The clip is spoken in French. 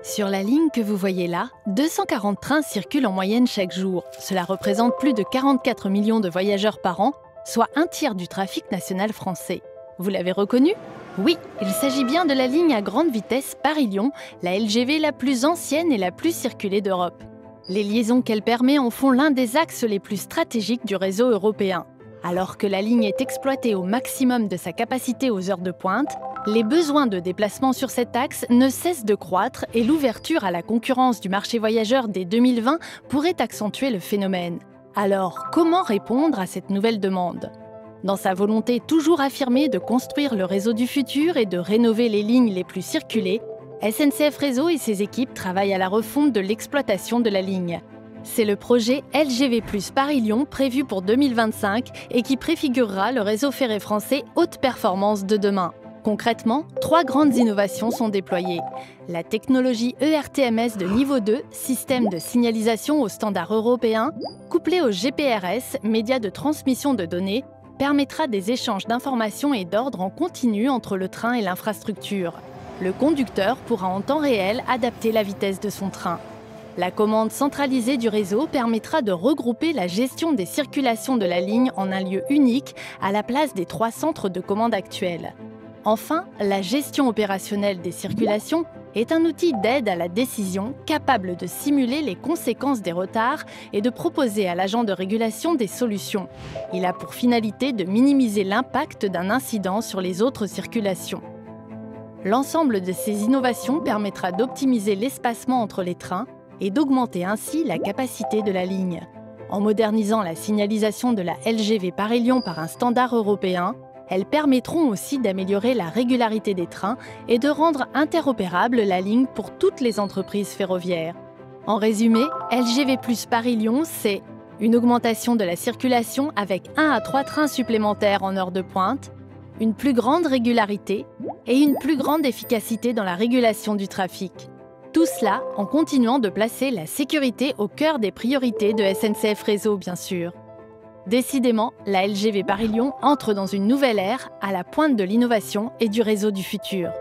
Sur la ligne que vous voyez là, 240 trains circulent en moyenne chaque jour. Cela représente plus de 44 millions de voyageurs par an, soit un tiers du trafic national français. Vous l'avez reconnu? Oui, il s'agit bien de la ligne à grande vitesse Paris-Lyon, la LGV la plus ancienne et la plus circulée d'Europe. Les liaisons qu'elle permet en font l'un des axes les plus stratégiques du réseau européen. Alors que la ligne est exploitée au maximum de sa capacité aux heures de pointe, les besoins de déplacement sur cet axe ne cessent de croître et l'ouverture à la concurrence du marché voyageur dès 2020 pourrait accentuer le phénomène. Alors, comment répondre à cette nouvelle demande? Dans sa volonté toujours affirmée de construire le réseau du futur et de rénover les lignes les plus circulées, SNCF Réseau et ses équipes travaillent à la refonte de l'exploitation de la ligne. C'est le projet LGV+ Paris-Lyon prévu pour 2025 et qui préfigurera le réseau ferré français haute performance de demain. Concrètement, 3 grandes innovations sont déployées. La technologie ERTMS de niveau 2, système de signalisation au standard européen, couplée au GPRS, média de transmission de données, permettra des échanges d'informations et d'ordre en continu entre le train et l'infrastructure. Le conducteur pourra en temps réel adapter la vitesse de son train. La commande centralisée du réseau permettra de regrouper la gestion des circulations de la ligne en un lieu unique à la place des 3 centres de commande actuels. Enfin, la gestion opérationnelle des circulations est un outil d'aide à la décision capable de simuler les conséquences des retards et de proposer à l'agent de régulation des solutions. Il a pour finalité de minimiser l'impact d'un incident sur les autres circulations. L'ensemble de ces innovations permettra d'optimiser l'espacement entre les trains et d'augmenter ainsi la capacité de la ligne. En modernisant la signalisation de la LGV Paris-Lyon par un standard européen, elles permettront aussi d'améliorer la régularité des trains et de rendre interopérable la ligne pour toutes les entreprises ferroviaires. En résumé, LGV+ Paris-Lyon, c'est une augmentation de la circulation avec 1 à 3 trains supplémentaires en heure de pointe, une plus grande régularité et une plus grande efficacité dans la régulation du trafic. Tout cela en continuant de placer la sécurité au cœur des priorités de SNCF Réseau, bien sûr. Décidément, la LGV Paris-Lyon entre dans une nouvelle ère à la pointe de l'innovation et du réseau du futur.